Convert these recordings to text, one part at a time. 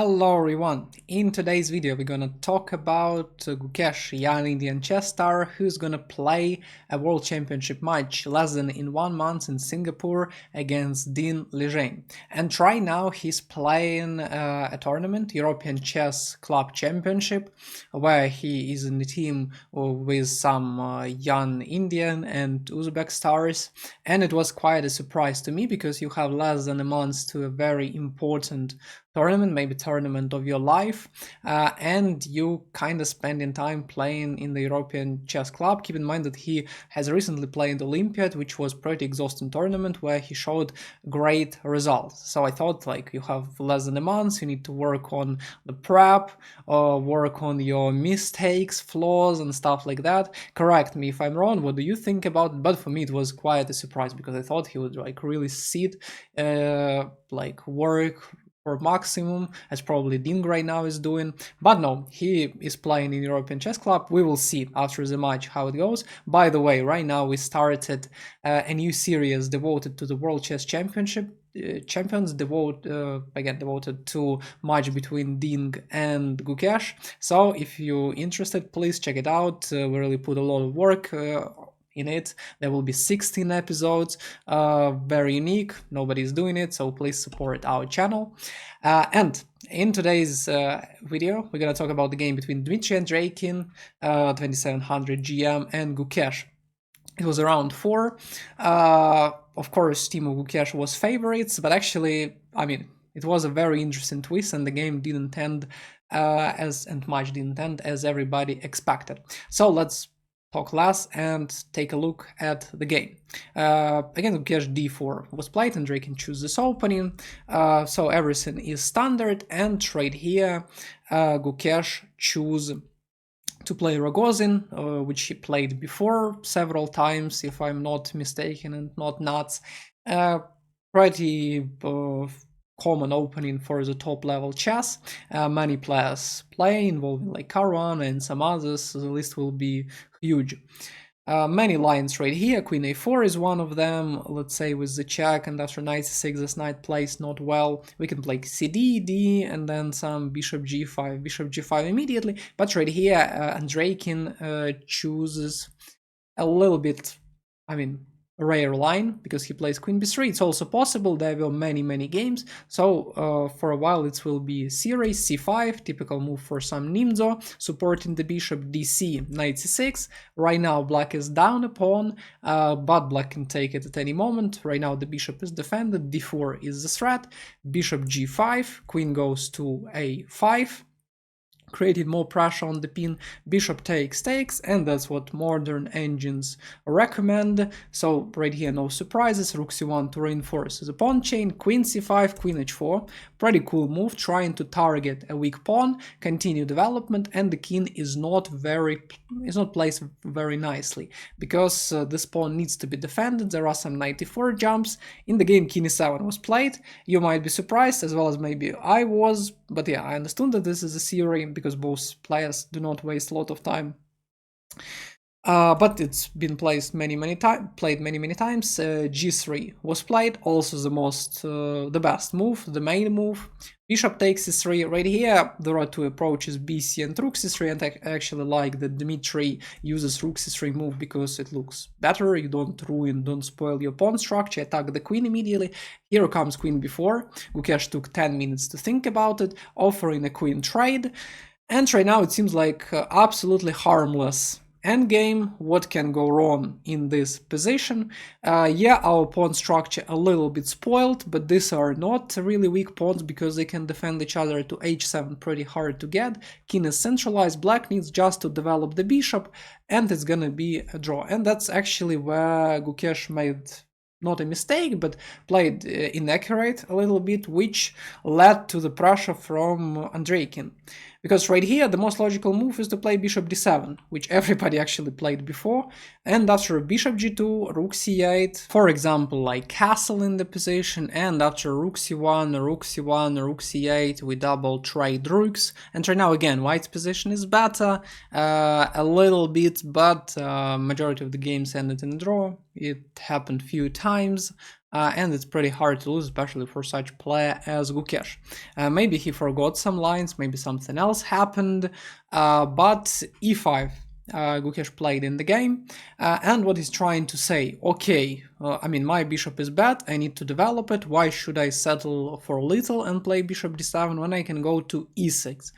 Hello everyone! In today's video we're gonna talk about Gukesh, young Indian chess star who's gonna play a World Championship match less than in 1 month in Singapore against Ding Liren. And right now he's playing a tournament, European Chess Club Championship, where he is in the team with some young Indian and Uzbek stars. And it was quite a surprise to me because you have less than a month to a very important tournament, maybe tournament of your life, and you kind of spending time playing in the European Chess Club. Keep in mind that he has recently played Olympiad, which was pretty exhausting tournament where he showed great results. So I thought, like, you have less than a month, you need to work on the prep, or work on your mistakes, flaws and stuff like that. Correct me if I'm wrong, what do you think about it? But for me it was quite a surprise because I thought he would like really sit, like work for maximum, as probably Ding right now is doing. But no, he is playing in European Chess Club. We will see after the match how it goes. By the way, right now we started a new series devoted to the World Chess Championship. Champions devoted to match between Ding and Gukesh. So if you're interested, please check it out. We really put a lot of work in it. There will be 16 episodes, very unique, nobody's doing it, so please support our channel. And in today's video we're gonna talk about the game between Dmitry Andreikin, 2700 GM, and Gukesh. It was around 4. Of course, team of Gukesh was favorites, but actually, I mean, it was a very interesting twist and the game didn't end match didn't end as everybody expected. So let's talk less and take a look at the game. Again, Gukesh d4 was played and Andreikin choose this opening, so everything is standard, and right here Gukesh choose to play Rogozin, which he played before several times, if I'm not mistaken and not nuts. Pretty common opening for the top level chess. Many players play, involving like Caruana and some others, so the list will be huge. Many lines right here. Queen a4 is one of them, let's say with the check, and after knight c6 this knight plays not well. We can play cd, d, and then some bishop g5 immediately. But right here Andreikin chooses a little bit, I mean, rare line, because he plays queen b3. It's also possible, there were many games, so for a while it will be series c5, typical move for some nimzo, supporting the bishop, dc, knight c6. Right now black is down a pawn, but black can take it at any moment. Right now the bishop is defended, d4 is the threat, bishop g5, queen goes to a5, created more pressure on the pin, bishop takes, and that's what modern engines recommend. So right here no surprises, rook c1 to reinforce the pawn chain, queen c5, queen h4, pretty cool move, trying to target a weak pawn, continue development, and the king is not placed very nicely, because this pawn needs to be defended. There are some knight e4 jumps. In the game king e7 was played. You might be surprised, as well as maybe I was, but yeah, I understood that this is a theory, because both players do not waste a lot of time. But it's been played many times. G3 was played, also the best move, the main move. Bishop takes c3. Right here there are two approaches, bc and rook c3, and I actually like that Dmitry uses rook c3 move because it looks better. You don't spoil your pawn structure, attack the queen immediately. Here comes queen b4. Gukesh took 10 minutes to think about it, offering a queen trade, and right now it seems like absolutely harmless endgame. What can go wrong in this position? Yeah, our pawn structure a little bit spoiled, but these are not really weak pawns because they can defend each other to h7 pretty hard to get. King is centralized, black needs just to develop the bishop, and it's gonna be a draw. And that's actually where Gukesh made not a mistake, but played inaccurate a little bit, which led to the pressure from Andreikin. Because right here the most logical move is to play bishop d7, which everybody actually played before, and after bishop g2, rook c8, for example, like castle in the position, and after rook c1, rook c1, rook c8, we double trade rooks. And right now again white's position is better a little bit, but majority of the games ended in a draw. It happened few times. and it's pretty hard to lose, especially for such player as Gukesh. Maybe he forgot some lines, maybe something else happened, but e5 Gukesh played in the game, and what he's trying to say, okay, I mean, my bishop is bad, I need to develop it, why should I settle for little and play bishop d7 when I can go to e6?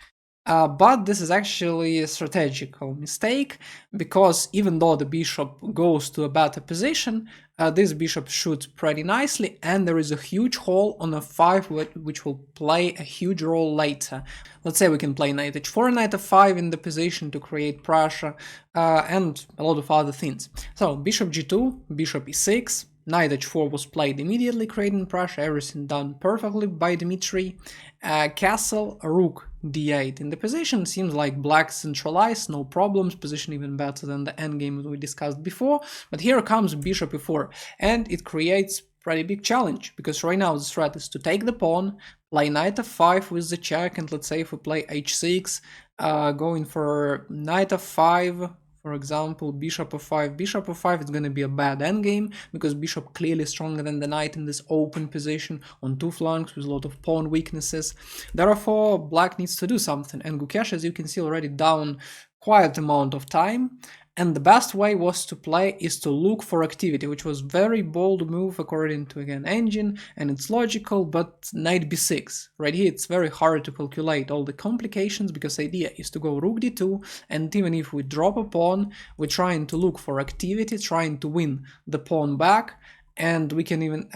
But this is actually a strategical mistake, because even though the bishop goes to a better position, this bishop shoots pretty nicely, and there is a huge hole on f5 which will play a huge role later. Let's say we can play knight h4, knight f5 in the position to create pressure, and a lot of other things. So bishop g2, bishop e6, knight h4 was played immediately, creating pressure, everything done perfectly by Dmitry. Castle, rook d8 in the position, seems like black centralized, no problems, position even better than the endgame we discussed before, but here comes bishop e4, and it creates pretty big challenge, because right now the threat is to take the pawn, play knight f5 with the check, and let's say if we play h6, going for knight f5, for example, bishop f5, it's going to be a bad endgame, because bishop clearly stronger than the knight in this open position on two flanks with a lot of pawn weaknesses. Therefore, black needs to do something, and Gukesh, as you can see, already down quite amount of time. And the best way was to play is to look for activity, which was very bold move according to, again, engine, and it's logical, but knight b6. Right here it's very hard to calculate all the complications, because the idea is to go rook d2, and even if we drop a pawn, we're trying to look for activity, trying to win the pawn back, and we can even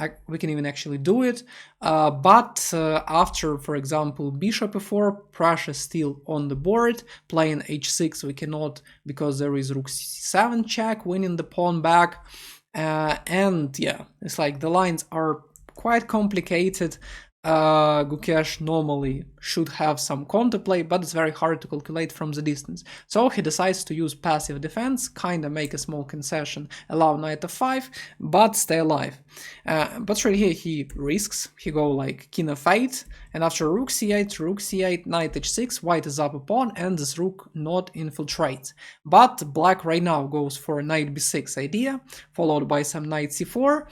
actually do it, but after, for example, bishop e4, pressure still on the board, playing h6 we cannot, because there is rook c7 check, winning the pawn back, and yeah, it's like the lines are quite complicated. Gukesh normally should have some counterplay, but it's very hard to calculate from the distance. So he decides to use passive defense, kinda make a small concession, allow knight f5, but stay alive. But right here he risks, he go like king f8, and after rook c8, knight h6, white is up a pawn, and this rook not infiltrates. But black right now goes for a knight b6 idea, followed by some knight c4,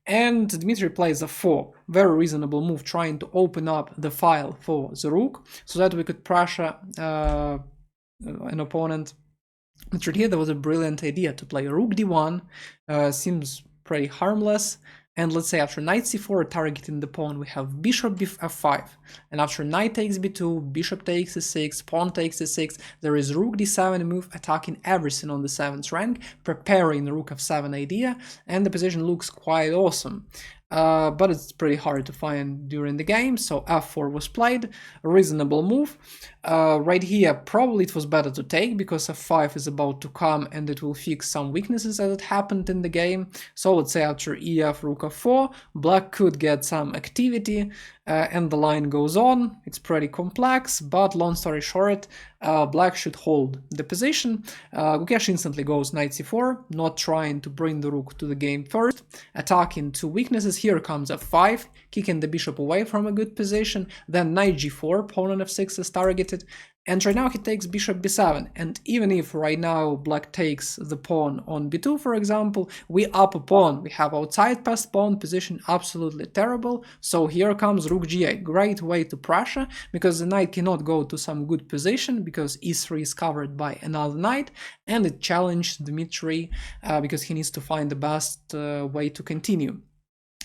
and Dmitry plays a 4, very reasonable move, trying to open up the file for the rook, so that we could pressure an opponent. But right here there was a brilliant idea to play rook d1, seems pretty harmless, and let's say after knight c4 targeting the pawn, we have bishop f5, and after knight takes b2, bishop takes e6, pawn takes e6, there is rook d7 move attacking everything on the 7th rank, preparing the rook f7 idea, and the position looks quite awesome. But it's pretty hard to find during the game, so f4 was played, a reasonable move. Right here, probably it was better to take, because f5 is about to come and it will fix some weaknesses as it happened in the game. So let's say after ef, rook f4, black could get some activity, and the line goes on. It's pretty complex, but long story short, black should hold the position. Gukesh instantly goes knight c4, not trying to bring the rook to the game first, attacking two weaknesses. Here comes f5, kicking the bishop away from a good position, then knight g4, pawn on f6 is targeted, and right now he takes bishop b7, and even if right now black takes the pawn on b2, for example, we up a pawn, we have outside passed pawn, position absolutely terrible, so here comes rook g8, great way to pressure, because the knight cannot go to some good position, because e3 is covered by another knight, and it challenged Dmitry, because he needs to find the best way to continue.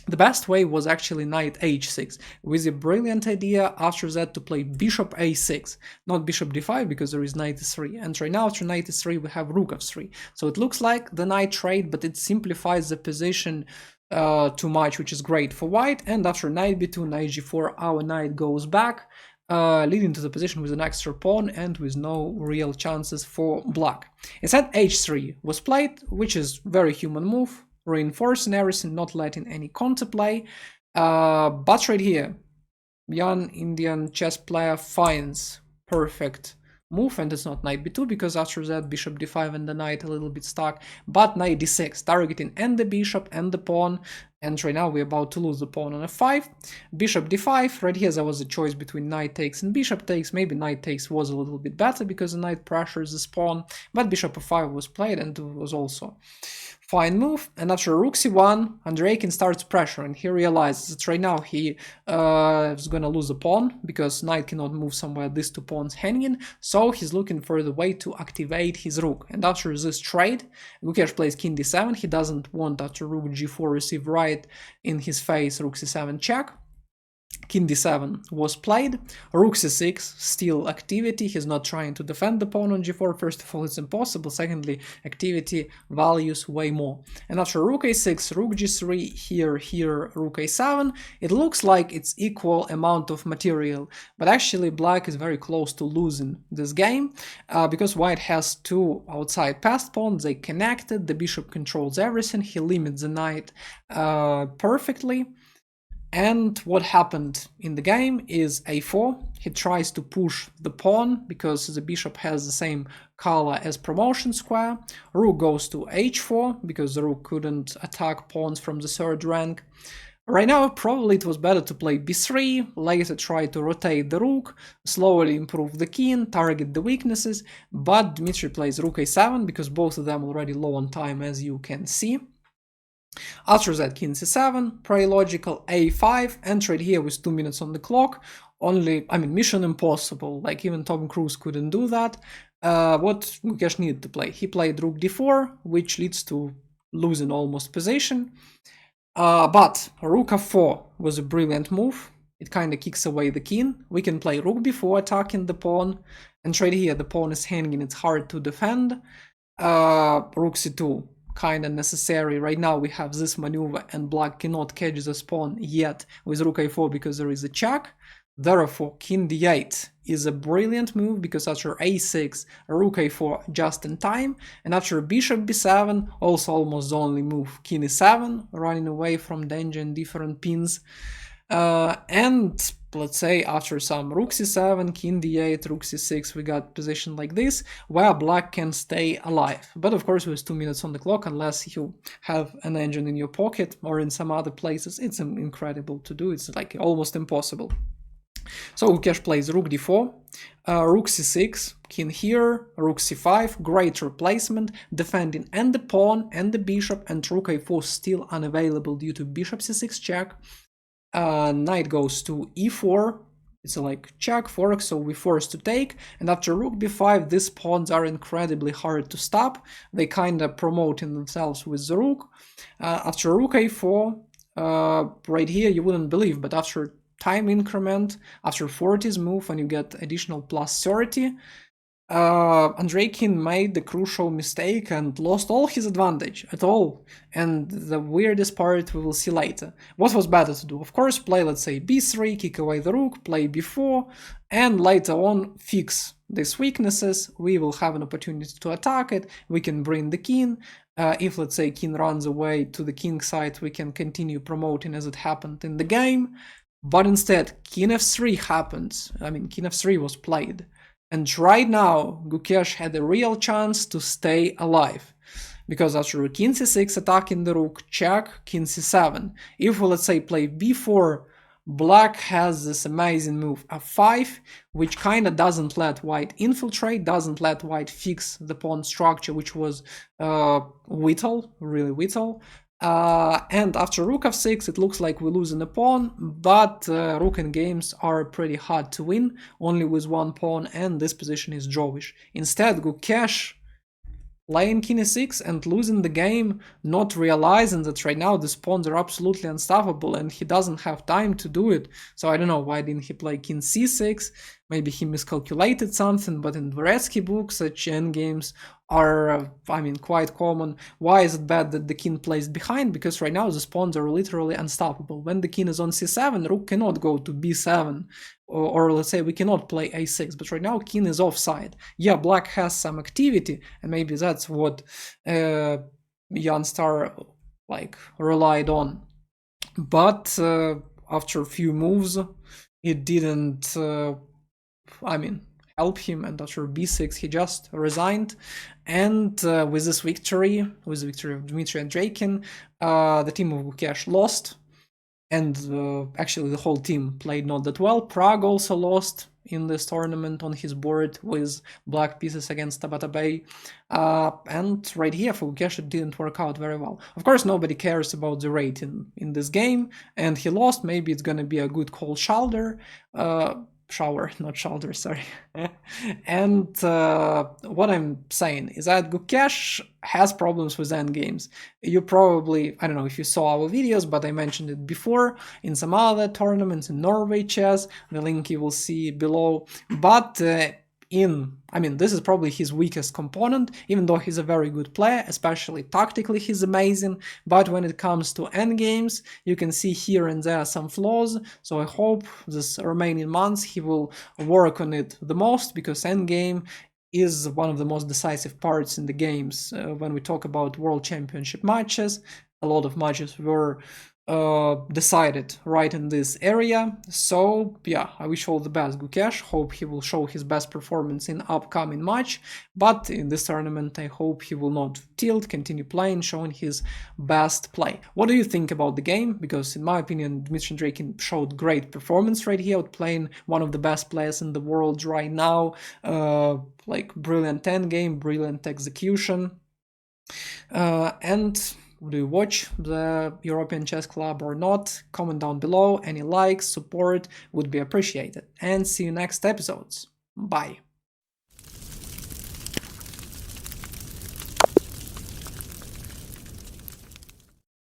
The best way was actually knight h6, with a brilliant idea after that to play bishop a6, not bishop d5, because there is knight e3, and right now after knight e3 we have rook f3, so it looks like the knight trade, but it simplifies the position too much, which is great for white, and after knight b2, knight g4, our knight goes back, leading to the position with an extra pawn and with no real chances for black. Instead, h3 was played, which is very human move, reinforcing everything, not letting any counterplay, but right here, young Indian chess player finds perfect move, and it's not knight b2, because after that bishop d5 and the knight a little bit stuck, but knight d6, targeting and the bishop and the pawn, and right now we're about to lose the pawn on f5, bishop d5, right here there was a choice between knight takes and bishop takes, maybe knight takes was a little bit better because the knight pressures this pawn, but bishop f5 was played and it was also Fine move, and after rook c1, Andreikin starts pressuring. He realizes that right now he is gonna lose a pawn, because knight cannot move somewhere these two pawns hanging, so he's looking for the way to activate his rook. And after this trade, Gukesh plays king d7. He doesn't want after rook g4 receive right in his face rook c7 check. King d7 was played, rook c6, still activity, he's not trying to defend the pawn on g4, first of all it's impossible, secondly activity values way more. And after rook a6, rook g3, here, rook a7, it looks like it's equal amount of material, but actually black is very close to losing this game, because white has two outside passed pawns, they connected, the bishop controls everything, he limits the knight perfectly. And what happened in the game is a4, he tries to push the pawn because the bishop has the same color as promotion square, rook goes to h4 because the rook couldn't attack pawns from the third rank. Right now probably it was better to play b3, later try to rotate the rook, slowly improve the king, target the weaknesses, but Dmitry plays rook a7 because both of them already low on time as you can see. After that, king c7, pretty logical, a5, entered here with 2 minutes on the clock, mission impossible, like even Tom Cruise couldn't do that. What Gukesh needed to play? He played rook d4, which leads to losing almost position, but rook f4 was a brilliant move, it kinda kicks away the king, we can play rook b4 attacking the pawn, and right here the pawn is hanging, it's hard to defend, rook c2, kind of necessary. Right now we have this maneuver and black cannot catch this pawn yet with rook a4 because there is a check. Therefore, king d8 is a brilliant move because after a6, rook a4 just in time, and after bishop b7, also almost the only move, king e7, running away from danger in different pins. And let's say after some rook c7, king d8, rook c6, we got position like this, where black can stay alive. But of course with 2 minutes on the clock, unless you have an engine in your pocket or in some other places, it's incredible to do, it's like almost impossible. So Gukesh plays rook d4, rook c6, king here, rook c5, great replacement, defending and the pawn and the bishop, and rook a4 still unavailable due to bishop c6 check. Knight goes to e4, it's like check, fork, so we're forced to take, and after rook b5 these pawns are incredibly hard to stop, they kinda promoting themselves with the rook. After rook a4, right here you wouldn't believe, but after time increment, after 40's move, when you get additional plus 30, Andreikin made the crucial mistake and lost all his advantage at all, and the weirdest part we will see later. What was better to do? Of course, play, let's say, b3, kick away the rook, play b4, and later on fix these weaknesses. We will have an opportunity to attack it, we can bring the king. If, let's say, king runs away to the king side, we can continue promoting as it happened in the game. But instead, king f3 happens. King f3 was played. And right now, Gukesh had a real chance to stay alive. Because after king c6 attacking the rook, check, king c7. If we, let's say, play b4, black has this amazing move f5, which kinda doesn't let white infiltrate, doesn't let white fix the pawn structure, which was vital, really vital. And after rook f6, it looks like we're losing a pawn, but rook in games are pretty hard to win, only with one pawn, and this position is drawish. Instead, Gukesh playing king e6 and losing the game, not realizing that right now these pawns are absolutely unstoppable and he doesn't have time to do it. So I don't know, why didn't he play king c6? Maybe he miscalculated something, but in Dvoretsky books such endgames are, quite common. Why is it bad that the king plays behind? Because right now the pawns are literally unstoppable. When the king is on c7, rook cannot go to b7, or let's say we cannot play a6, but right now king is offside. Yeah, black has some activity, and maybe that's what Jan Star relied on. But after a few moves, it didn't help him, and after b6 he just resigned. And with this victory, with the victory of Dmitry Andreikin, the team of Gukesh lost, and actually the whole team played not that well. Prague also lost in this tournament on his board with black pieces against Tabata Bay. And right here for Gukesh it didn't work out very well. Of course, nobody cares about the rating in this game, and he lost. Maybe it's gonna be a good cold shoulder. Not shoulder, sorry. And what I'm saying is that Gukesh has problems with endgames. You probably, I don't know if you saw our videos, but I mentioned it before in some other tournaments in Norway chess, the link you will see below. But this is probably his weakest component, even though he's a very good player, especially tactically he's amazing, but when it comes to endgames, you can see here and there some flaws, so I hope this remaining months he will work on it the most, because endgame is one of the most decisive parts in the games. When we talk about World Championship matches, a lot of matches were decided right in this area. So yeah, I wish all the best Gukesh, hope he will show his best performance in upcoming match, but in this tournament I hope he will not tilt, continue playing, showing his best play. What do you think about the game? Because in my opinion Dmitry Andreikin showed great performance right here, playing one of the best players in the world right now, like brilliant endgame, brilliant execution, and do you watch the European Chess Club or not? Comment down below. Any likes, support would be appreciated. And see you next episodes. Bye.